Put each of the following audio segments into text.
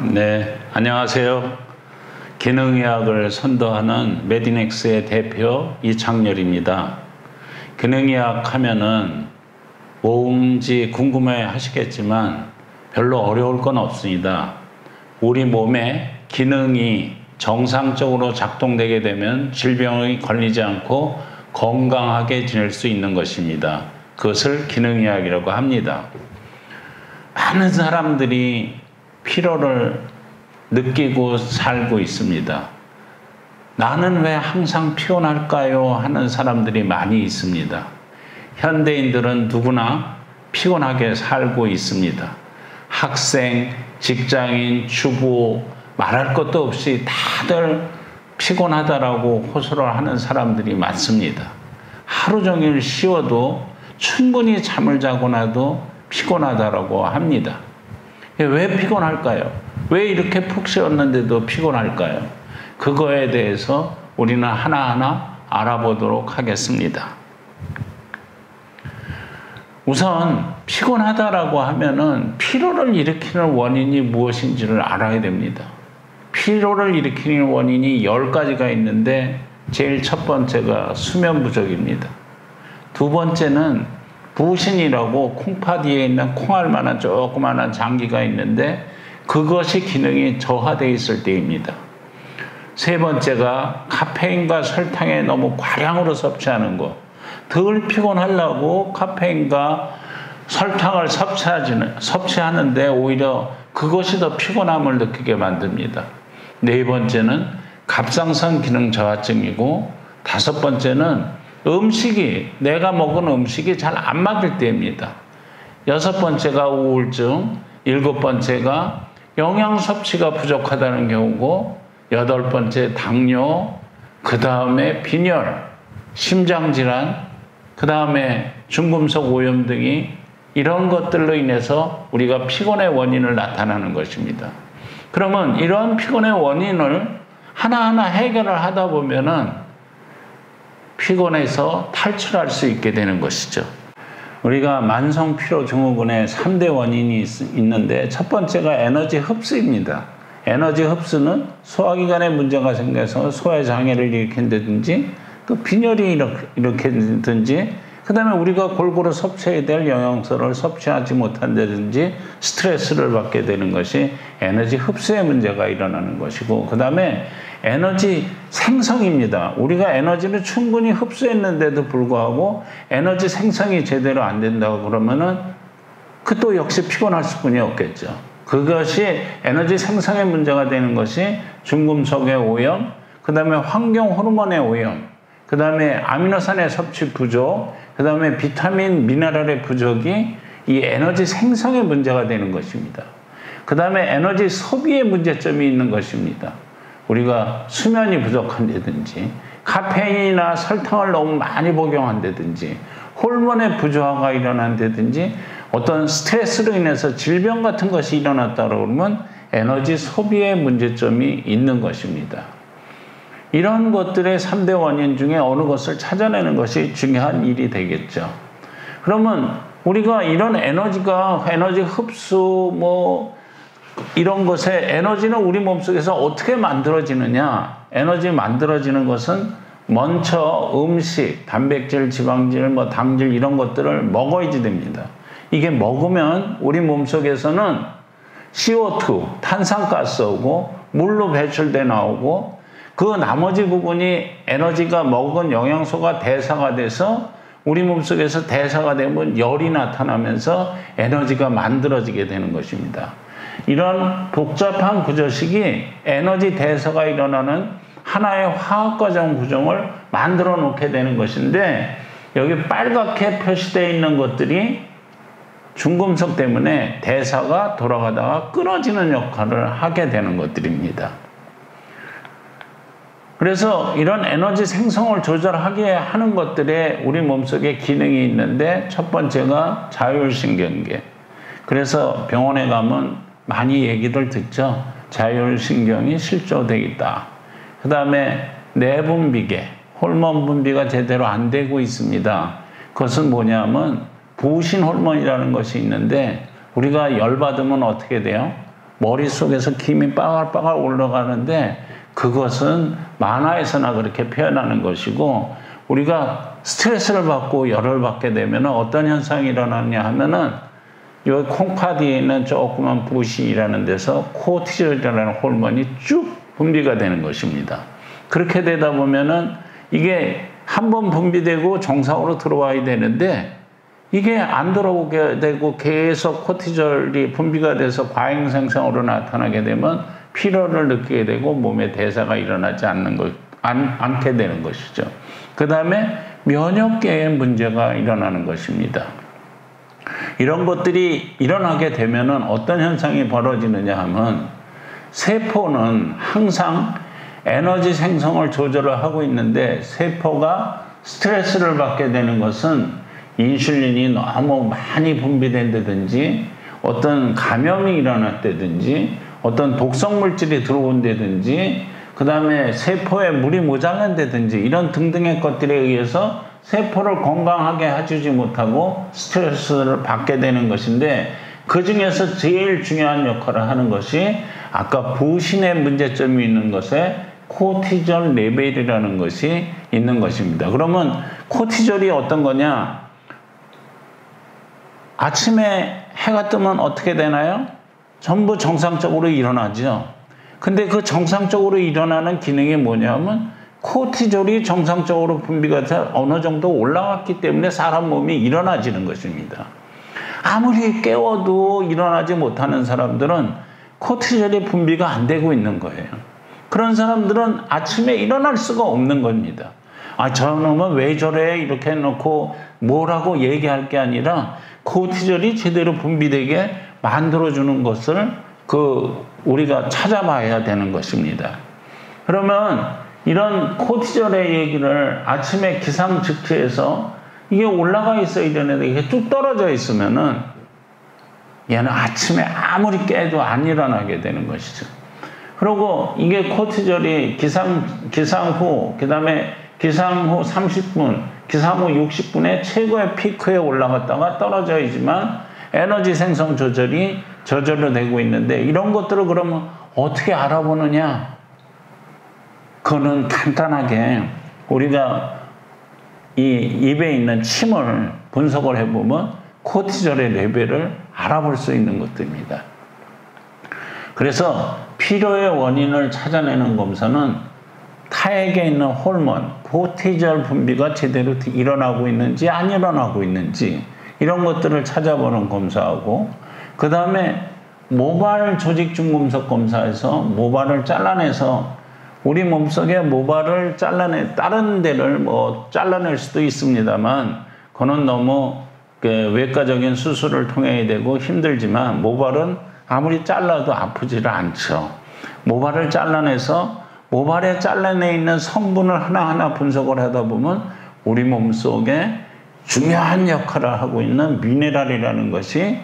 네, 안녕하세요. 기능의학을 선도하는 메디넥스의 대표 이창렬입니다. 기능의학 하면은 뭔지 궁금해 하시겠지만 별로 어려울 건 없습니다. 우리 몸의 기능이 정상적으로 작동되게 되면 질병이 걸리지 않고 건강하게 지낼 수 있는 것입니다. 그것을 기능의학이라고 합니다. 많은 사람들이 피로를 느끼고 살고 있습니다. 나는 왜 항상 피곤할까요? 하는 사람들이 많이 있습니다. 현대인들은 누구나 피곤하게 살고 있습니다. 학생, 직장인, 주부 말할 것도 없이 다들 피곤하다라고 호소를 하는 사람들이 많습니다. 하루 종일 쉬어도 충분히 잠을 자고 나도 피곤하다라고 합니다. 왜 피곤할까요? 왜 이렇게 푹 쉬었는데도 피곤할까요? 그거에 대해서 우리는 하나하나 알아보도록 하겠습니다. 우선 피곤하다라고 하면은 피로를 일으키는 원인이 무엇인지를 알아야 됩니다. 피로를 일으키는 원인이 10가지가 있는데 제일 첫 번째가 수면 부족입니다. 두 번째는 부신이라고 콩팥 위에 있는 콩알만한 조그마한 장기가 있는데 그것이 기능이 저하되어 있을 때입니다. 세 번째가 카페인과 설탕에 너무 과량으로 섭취하는 것. 덜 피곤하려고 카페인과 설탕을 섭취하는데 오히려 그것이 더 피곤함을 느끼게 만듭니다. 네 번째는 갑상선 기능 저하증이고 다섯 번째는 내가 먹은 음식이 잘 안 맞을 때입니다. 여섯 번째가 우울증, 일곱 번째가 영양 섭취가 부족하다는 경우고 여덟 번째 당뇨, 그 다음에 빈혈, 심장질환, 그 다음에 중금속 오염 등이 이런 것들로 인해서 우리가 피곤의 원인을 나타나는 것입니다. 그러면 이런 피곤의 원인을 하나하나 해결을 하다 보면은 피곤에서 탈출할 수 있게 되는 것이죠. 우리가 만성 피로 증후군의 3대 원인이 있는데 첫 번째가 에너지 흡수입니다. 에너지 흡수는 소화기관에 문제가 생겨서 소화 장애를 일으킨다든지 또 빈혈이 일으킨다든지 그 다음에 우리가 골고루 섭취해야 될 영양소를 섭취하지 못한다든지 스트레스를 받게 되는 것이 에너지 흡수의 문제가 일어나는 것이고 그 다음에 에너지 생성입니다. 우리가 에너지를 충분히 흡수했는데도 불구하고 에너지 생성이 제대로 안 된다고 그러면은 그 또 역시 피곤할 수뿐이 없겠죠. 그것이 에너지 생성의 문제가 되는 것이 중금속의 오염, 그 다음에 환경 호르몬의 오염, 그 다음에 아미노산의 섭취 부족, 그 다음에 비타민, 미네랄의 부족이 이 에너지 생성의 문제가 되는 것입니다. 그 다음에 에너지 소비의 문제점이 있는 것입니다. 우리가 수면이 부족한다든지 카페인이나 설탕을 너무 많이 복용한다든지 호르몬의 부조화가 일어난다든지 어떤 스트레스로 인해서 질병 같은 것이 일어났다 그러면 에너지 소비의 문제점이 있는 것입니다. 이런 것들의 3대 원인 중에 어느 것을 찾아내는 것이 중요한 일이 되겠죠. 그러면 우리가 이런 에너지 흡수 이런 것에 에너지는 우리 몸속에서 어떻게 만들어지느냐? 에너지 만들어지는 것은 먼저 음식, 단백질, 지방질, 당질 이런 것들을 먹어야지 됩니다. 이게 먹으면 우리 몸속에서는 CO2, 탄산가스하고 물로 배출돼 나오고 그 나머지 부분이 에너지가 먹은 영양소가 대사가 돼서 우리 몸속에서 대사가 되면 열이 나타나면서 에너지가 만들어지게 되는 것입니다. 이런 복잡한 구조식이 에너지 대사가 일어나는 하나의 화학과정 구조를 만들어 놓게 되는 것인데 여기 빨갛게 표시되어 있는 것들이 중금속 때문에 대사가 돌아가다가 끊어지는 역할을 하게 되는 것들입니다. 그래서 이런 에너지 생성을 조절하게 하는 것들에 우리 몸속에 기능이 있는데 첫 번째가 자율신경계. 그래서 병원에 가면 많이 얘기를 듣죠. 자율신경이 실조되어 있다. 그 다음에 내분비계, 호르몬 분비가 제대로 안 되고 있습니다. 그것은 뭐냐면 부신 호르몬이라는 것이 있는데 우리가 열받으면 어떻게 돼요? 머릿속에서 김이 빠글빠글 올라가는데 그것은 만화에서나 그렇게 표현하는 것이고 우리가 스트레스를 받고 열을 받게 되면 어떤 현상이 일어나냐 하면은 이 콩파디에 있는 조그만 부시라는 데서 코르티졸이라는 호르몬이 쭉 분비가 되는 것입니다. 그렇게 되다 보면은 이게 한번 분비되고 정상으로 들어와야 되는데 이게 안 들어오게 되고 계속 코르티졸이 분비가 돼서 과잉 생성으로 나타나게 되면 피로를 느끼게 되고 몸의 대사가 일어나지 않게 되는 것이죠. 그 다음에 면역계에 문제가 일어나는 것입니다. 이런 것들이 일어나게 되면 어떤 현상이 벌어지느냐 하면 세포는 항상 에너지 생성을 조절을 하고 있는데 세포가 스트레스를 받게 되는 것은 인슐린이 너무 많이 분비된다든지 어떤 감염이 일어났다든지 어떤 독성 물질이 들어온다든지 그 다음에 세포에 물이 모자란다든지 이런 등등의 것들에 의해서 세포를 건강하게 해주지 못하고 스트레스를 받게 되는 것인데 그 중에서 제일 중요한 역할을 하는 것이 아까 부신의 문제점이 있는 것에 코르티졸 레벨이라는 것이 있는 것입니다. 그러면 코르티졸이 어떤 거냐? 아침에 해가 뜨면 어떻게 되나요? 전부 정상적으로 일어나죠. 근데 그 정상적으로 일어나는 기능이 뭐냐면 코르티졸이 정상적으로 분비가 돼서 어느 정도 올라왔기 때문에 사람 몸이 일어나지는 것입니다. 아무리 깨워도 일어나지 못하는 사람들은 코르티졸이 분비가 안 되고 있는 거예요. 그런 사람들은 아침에 일어날 수가 없는 겁니다. 아, 저놈은 왜 저래? 이렇게 해놓고 뭐라고 얘기할 게 아니라 코르티졸이 제대로 분비되게 만들어주는 것을 우리가 찾아봐야 되는 것입니다. 그러면 이런 코르티졸의 얘기를 아침에 기상측지에서 이게 올라가 있어야 되는데 이게 쭉 떨어져 있으면은 얘는 아침에 아무리 깨도 안 일어나게 되는 것이죠. 그리고 이게 코르티졸이 기상 후, 그 다음에 기상 후 30분, 기상 후 60분에 최고의 피크에 올라갔다가 떨어져야지만 에너지 생성 조절이 저절로 되고 있는데 이런 것들을 그러면 어떻게 알아보느냐? 그거는 간단하게 우리가 이 입에 있는 침을 분석을 해보면 코르티졸의 레벨을 알아볼 수 있는 것들입니다. 그래서 피로의 원인을 찾아내는 검사는 타액에 있는 호르몬, 코르티졸 분비가 제대로 일어나고 있는지 안 일어나고 있는지 이런 것들을 찾아보는 검사하고 그 다음에 모발 조직중 금속 검사에서 모발을 잘라내서 우리 몸속에 모발을 다른 데를 잘라낼 수도 있습니다만 그거는 너무 외과적인 수술을 통해야 되고 힘들지만 모발은 아무리 잘라도 아프지를 않죠. 모발을 잘라내서 모발에 잘라내 있는 성분을 하나하나 분석을 하다 보면 우리 몸속에 중요한 역할을 하고 있는 미네랄이라는 것이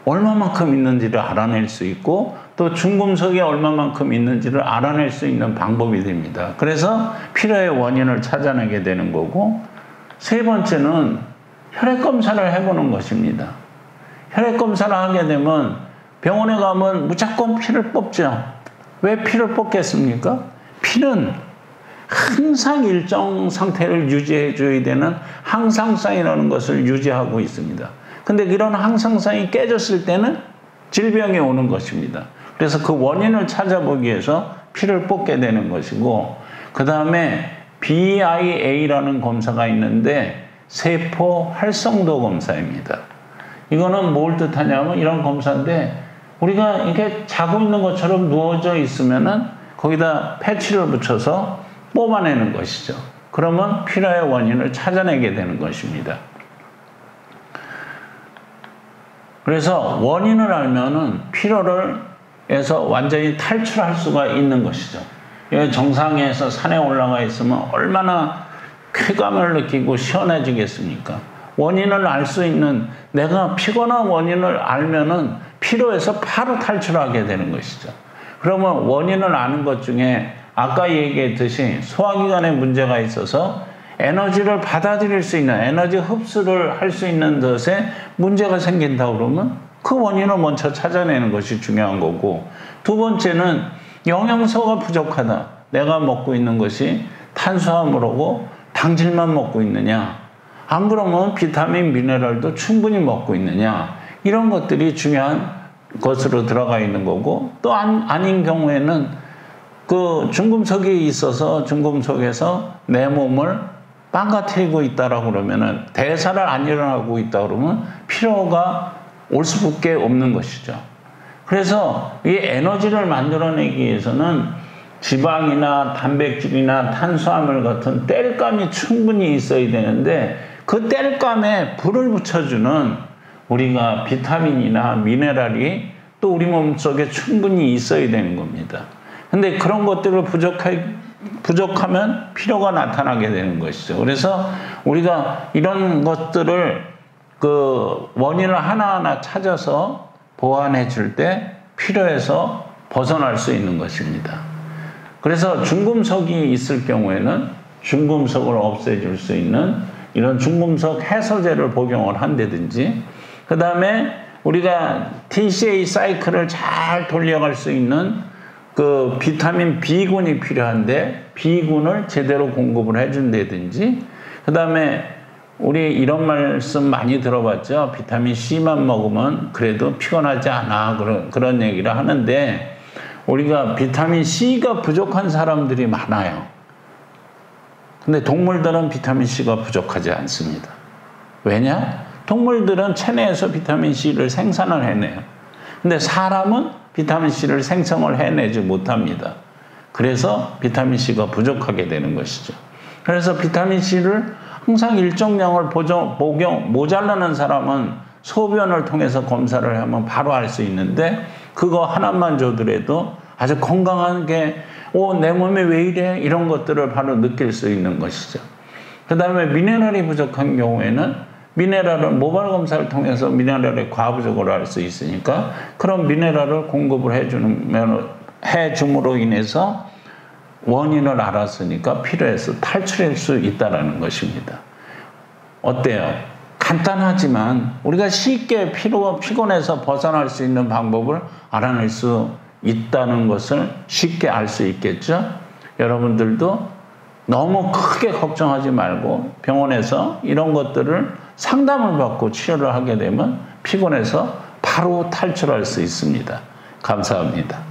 얼마만큼 있는지를 알아낼 수 있고 또 중금속이 얼마만큼 있는지를 알아낼 수 있는 방법이 됩니다. 그래서 피로의 원인을 찾아내게 되는 거고 세 번째는 혈액검사를 해보는 것입니다. 혈액검사를 하게 되면 병원에 가면 무조건 피를 뽑죠. 왜 피를 뽑겠습니까? 피는 항상 일정 상태를 유지해 줘야 되는 항상성이라는 것을 유지하고 있습니다. 근데 이런 항상성이 깨졌을 때는 질병이 오는 것입니다. 그래서 그 원인을 찾아보기 위해서 피를 뽑게 되는 것이고 그 다음에 BIA라는 검사가 있는데 세포 활성도 검사입니다. 이거는 뭘 뜻하냐면 이런 검사인데 우리가 이렇게 자고 있는 것처럼 누워져 있으면은 거기다 패치를 붙여서 뽑아내는 것이죠. 그러면 피로의 원인을 찾아내게 되는 것입니다. 그래서 원인을 알면은 피로를 해서 완전히 탈출할 수가 있는 것이죠. 정상에서 산에 올라가 있으면 얼마나 쾌감을 느끼고 시원해지겠습니까? 원인을 알 수 있는 내가 피곤한 원인을 알면은 피로에서 바로 탈출하게 되는 것이죠. 그러면 원인을 아는 것 중에 아까 얘기했듯이 소화기관에 문제가 있어서 에너지를 받아들일 수 있는 에너지 흡수를 할 수 있는 것에 문제가 생긴다 그러면 그 원인을 먼저 찾아내는 것이 중요한 거고, 두 번째는 영양소가 부족하다. 내가 먹고 있는 것이 탄수화물하고 당질만 먹고 있느냐, 안 그러면 비타민, 미네랄도 충분히 먹고 있느냐, 이런 것들이 중요한 것으로 들어가 있는 거고, 또 아닌 경우에는 그 중금속이 있어서 중금속에서 내 몸을 망가뜨리고 있다라고 그러면은, 대사를 안 일어나고 있다 그러면 피로가 올 수밖에 없는 것이죠. 그래서 이 에너지를 만들어내기 위해서는 지방이나 단백질이나 탄수화물 같은 땔감이 충분히 있어야 되는데, 그 땔감에 불을 붙여주는 우리가 비타민이나 미네랄이 또 우리 몸속에 충분히 있어야 되는 겁니다. 근데 그런 것들을 부족하면 피로가 나타나게 되는 것이죠. 그래서 우리가 이런 것들을 그 원인을 하나하나 찾아서 보완해 줄 때 피로에서 벗어날 수 있는 것입니다. 그래서 중금속이 있을 경우에는 중금속을 없애줄 수 있는 이런 중금속 해소제를 복용을 한다든지, 그 다음에 우리가 TCA 사이클을 잘 돌려갈 수 있는 그 비타민 B군이 필요한데 B군을 제대로 공급을 해준다든지, 그 다음에 우리 이런 말씀 많이 들어봤죠. 비타민 C만 먹으면 그래도 피곤하지 않아, 그런 얘기를 하는데, 우리가 비타민 C가 부족한 사람들이 많아요. 근데 동물들은 비타민 C가 부족하지 않습니다. 왜냐? 동물들은 체내에서 비타민 C를 생산을 해내요. 근데 사람은 비타민 C를 생성을 해내지 못합니다. 그래서 비타민 C가 부족하게 되는 것이죠. 그래서 비타민 C를 항상 일정량을 모자라는 사람은 소변을 통해서 검사를 하면 바로 알 수 있는데, 그거 하나만 줘더라도 아주 건강하게 내 몸에 왜 이래? 이런 것들을 바로 느낄 수 있는 것이죠. 그 다음에 미네랄이 부족한 경우에는 미네랄은 모발 검사를 통해서 미네랄의 과부족을 알 수 있으니까 그런 미네랄을 공급을 해줌으로 인해서 원인을 알았으니까 피로에서 탈출할 수 있다는 것입니다. 어때요? 간단하지만 우리가 쉽게 피곤해서 벗어날 수 있는 방법을 알아낼 수 있다는 것을 쉽게 알 수 있겠죠? 여러분들도 너무 크게 걱정하지 말고 병원에서 이런 것들을 상담을 받고 치료를 하게 되면 피곤해서 바로 탈출할 수 있습니다. 감사합니다.